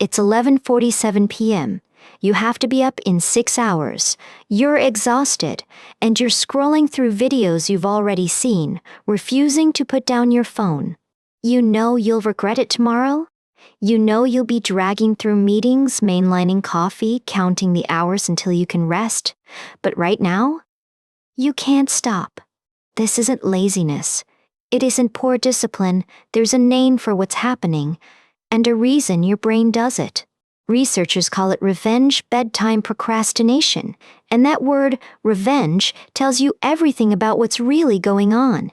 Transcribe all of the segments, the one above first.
It's 11:47 p.m. You have to be up in 6 hours. You're exhausted, and you're scrolling through videos you've already seen, refusing to put down your phone. You know you'll regret it tomorrow? You know you'll be dragging through meetings, mainlining coffee, counting the hours until you can rest. But right now, you can't stop. This isn't laziness. It isn't poor discipline. There's a name for what's happening, and a reason your brain does it. Researchers call it revenge bedtime procrastination, and that word, revenge, tells you everything about what's really going on.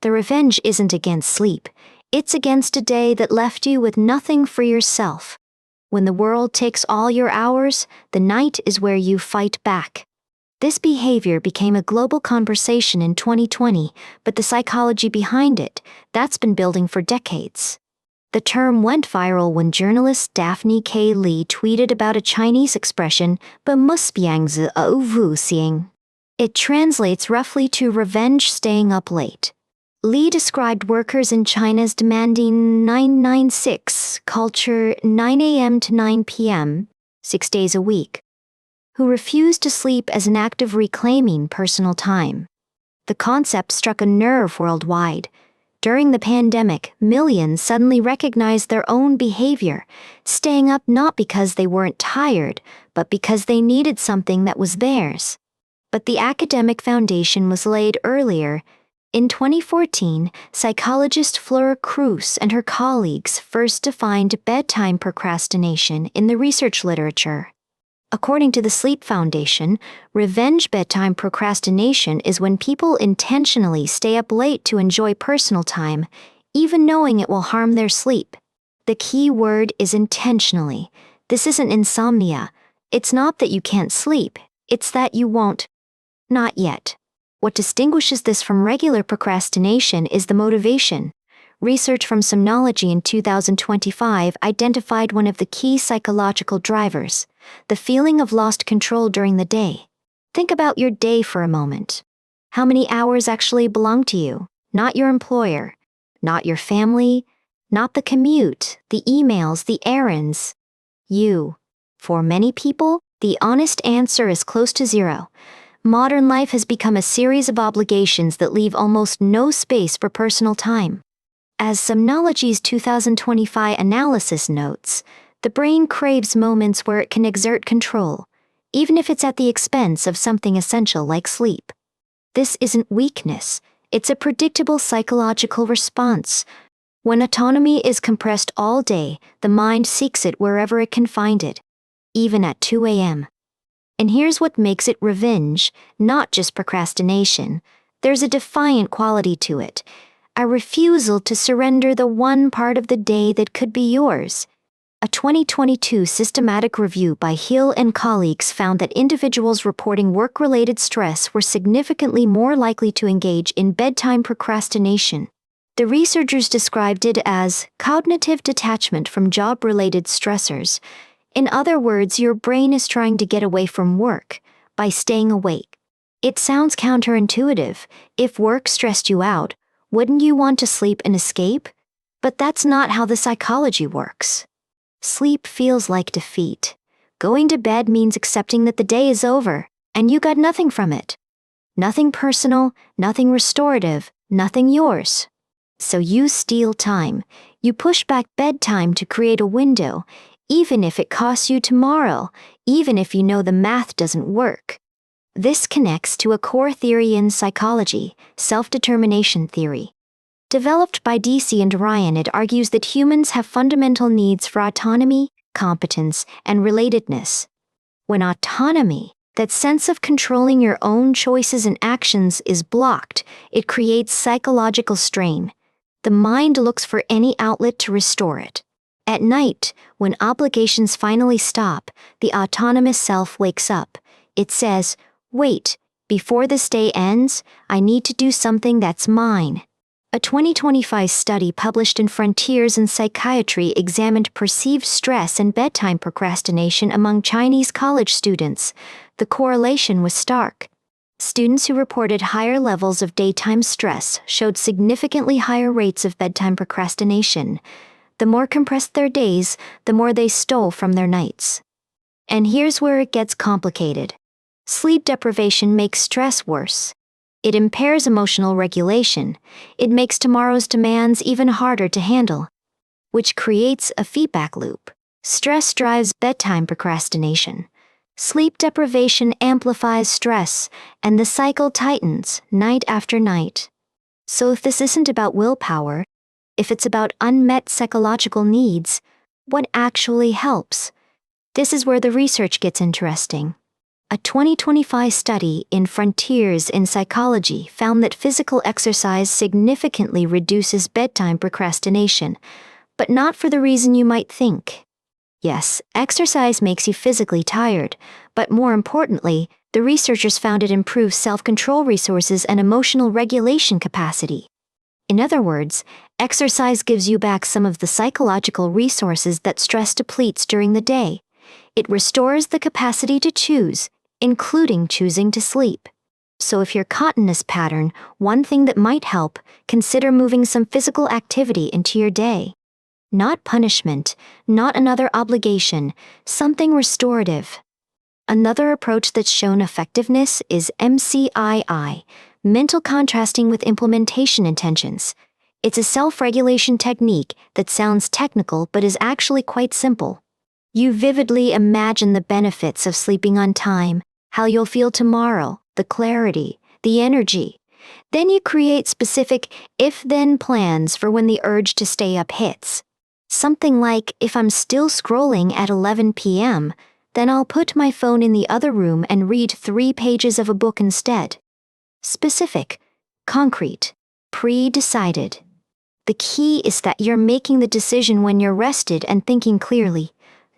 The revenge isn't against sleep. It's against a day that left you with nothing for yourself. When the world takes all your hours, the night is where you fight back. This behavior became a global conversation in 2020, but the psychology behind it, that's been building for decades. The term went viral when journalist Daphne K tweeted about a Chinese expression, 本muss biang zi wu xing. It translates roughly to revenge staying up late. Li described workers in China's demanding 996 culture 9 a.m. to 9 p.m., 6 days a week, who refused to sleep as an act of reclaiming personal time. The concept struck a nerve worldwide. During the pandemic, millions suddenly recognized their own behavior, staying up not because they weren't tired, but because they needed something that was theirs. But the academic foundation was laid earlier. In 2014, psychologist Flora Cruz and her colleagues first defined bedtime procrastination in the research literature. According to the Sleep Foundation, revenge bedtime procrastination is when people intentionally stay up late to enjoy personal time, even knowing it will harm their sleep. The key word is intentionally. This isn't insomnia. It's not that you can't sleep. It's that you won't. Not yet. What distinguishes this from regular procrastination is the motivation. Research from Somnology in 2025 identified one of the key psychological drivers, the feeling of lost control during the day. Think about your day for a moment. How many hours actually belong to you? Not your employer, not your family, not the commute, the emails, the errands. You. For many people, the honest answer is close to zero. Modern life has become a series of obligations that leave almost no space for personal time. As Somnology's 2025 analysis notes, the brain craves moments where it can exert control, even if it's at the expense of something essential like sleep. This isn't weakness, it's a predictable psychological response. When autonomy is compressed all day, the mind seeks it wherever it can find it, even at 2 a.m. And here's what makes it revenge, not just procrastination. There's a defiant quality to it, a refusal to surrender the one part of the day that could be yours. A 2022 systematic review by Hill and colleagues found that individuals reporting work-related stress were significantly more likely to engage in bedtime procrastination. The researchers described it as cognitive detachment from job-related stressors. In other words, your brain is trying to get away from work by staying awake. It sounds counterintuitive. If work stressed you out, wouldn't you want to sleep and escape? But that's not how the psychology works. Sleep feels like defeat. Going to bed means accepting that the day is over, and you got nothing from it. Nothing personal, nothing restorative, nothing yours. So you steal time. You push back bedtime to create a window, even if it costs you tomorrow, even if you know the math doesn't work. This connects to a core theory in psychology, self-determination theory. Developed by DC and Ryan, it argues that humans have fundamental needs for autonomy, competence, and relatedness. When autonomy, that sense of controlling your own choices and actions, is blocked, it creates psychological strain. The mind looks for any outlet to restore it. At night, when obligations finally stop, the autonomous self wakes up. It says, "Wait, before this day ends, I need to do something that's mine." A 2025 study published in Frontiers in Psychiatry examined perceived stress and bedtime procrastination among Chinese college students. The correlation was stark. Students who reported higher levels of daytime stress showed significantly higher rates of bedtime procrastination. The more compressed their days, the more they stole from their nights. And here's where it gets complicated. Sleep deprivation makes stress worse. It impairs emotional regulation. It makes tomorrow's demands even harder to handle, which creates a feedback loop. Stress drives bedtime procrastination. Sleep deprivation amplifies stress, and the cycle tightens night after night. So if this isn't about willpower, if it's about unmet psychological needs, what actually helps? This is where the research gets interesting. A 2025 study in Frontiers in Psychology found that physical exercise significantly reduces bedtime procrastination, but not for the reason you might think. Yes, exercise makes you physically tired, but more importantly, the researchers found it improves self-control resources and emotional regulation capacity. In other words, exercise gives you back some of the psychological resources that stress depletes during the day. It restores the capacity to choose, including choosing to sleep. So if you're caught in this pattern, one thing that might help, consider moving some physical activity into your day. Not punishment, not another obligation, something restorative. Another approach that's shown effectiveness is MCII, mental contrasting with implementation intentions. It's a self-regulation technique that sounds technical but is actually quite simple. You vividly imagine the benefits of sleeping on time, how you'll feel tomorrow, the clarity, the energy. Then you create specific if-then plans for when the urge to stay up hits. Something like, if I'm still scrolling at 11 p.m., then I'll put my phone in the other room and read 3 pages of a book instead. Specific, concrete, pre-decided. The key is that you're making the decision when you're rested and thinking clearly,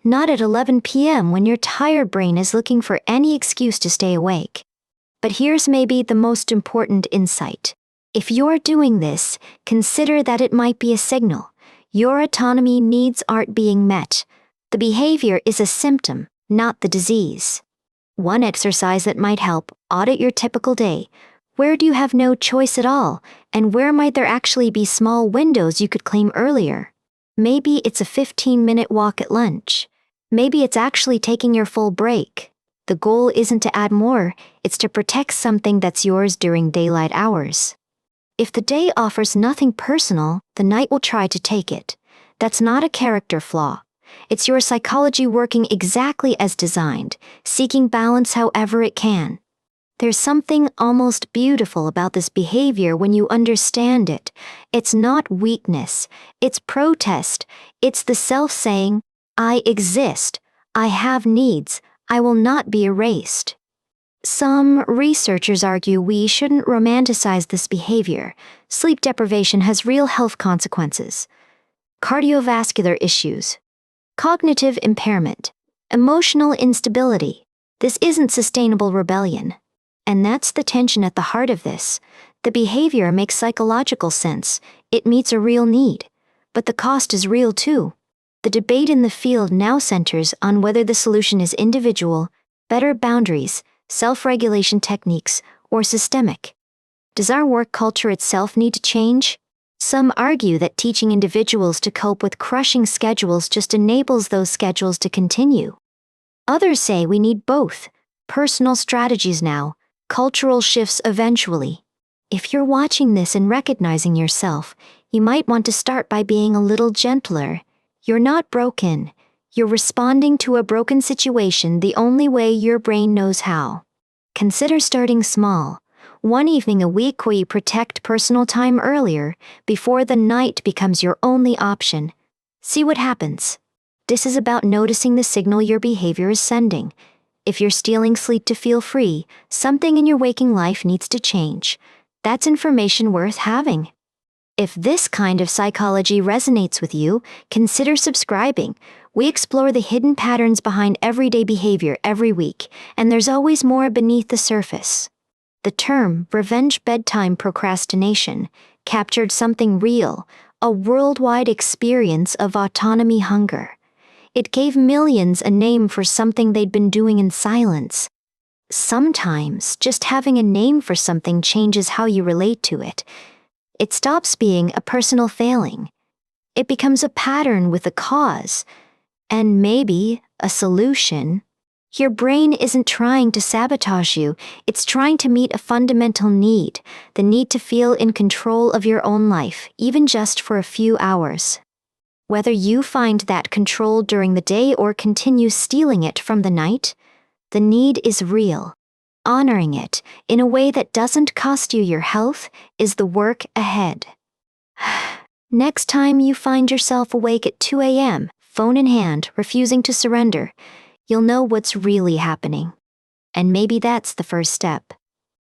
not at 11 p.m. when your tired brain is looking for any excuse to stay awake. But here's maybe the most important insight. If you're doing this, consider that it might be a signal. Your autonomy needs aren't being met. The behavior is a symptom, not the disease. One exercise that might help: audit your typical day. Where do you have no choice at all, and where might there actually be small windows you could claim earlier? Maybe it's a 15-minute walk at lunch. Maybe it's actually taking your full break. The goal isn't to add more, it's to protect something that's yours during daylight hours. If the day offers nothing personal, the night will try to take it. That's not a character flaw. It's your psychology working exactly as designed, seeking balance however it can. There's something almost beautiful about this behavior when you understand it. It's not weakness, it's protest. It's the self saying, I exist, I have needs, I will not be erased. Some researchers argue we shouldn't romanticize this behavior. Sleep deprivation has real health consequences. Cardiovascular issues, cognitive impairment, emotional instability. This isn't sustainable rebellion. And that's the tension at the heart of this. The behavior makes psychological sense. It meets a real need. But the cost is real too. The debate in the field now centers on whether the solution is individual, better boundaries, self-regulation techniques, or systemic. Does our work culture itself need to change? Some argue that teaching individuals to cope with crushing schedules just enables those schedules to continue. Others say we need both: personal strategies now, cultural shifts eventually. If you're watching this and recognizing yourself, you might want to start by being a little gentler. You're not broken. You're responding to a broken situation the only way your brain knows how. Consider starting small. One evening a week where you protect personal time earlier, before the night becomes your only option. See what happens. This is about noticing the signal your behavior is sending. If you're stealing sleep to feel free, something in your waking life needs to change. That's information worth having. If this kind of psychology resonates with you, consider subscribing. We explore the hidden patterns behind everyday behavior every week, and there's always more beneath the surface. The term revenge bedtime procrastination captured something real, a worldwide experience of autonomy hunger. It gave millions a name for something they'd been doing in silence. Sometimes, just having a name for something changes how you relate to it. It stops being a personal failing. It becomes a pattern with a cause, and maybe a solution. Your brain isn't trying to sabotage you, it's trying to meet a fundamental need, the need to feel in control of your own life, even just for a few hours. Whether you find that control during the day or continue stealing it from the night, the need is real. Honoring it in a way that doesn't cost you your health is the work ahead. Next time you find yourself awake at 2 a.m., phone in hand, refusing to surrender, you'll know what's really happening. And maybe that's the first step.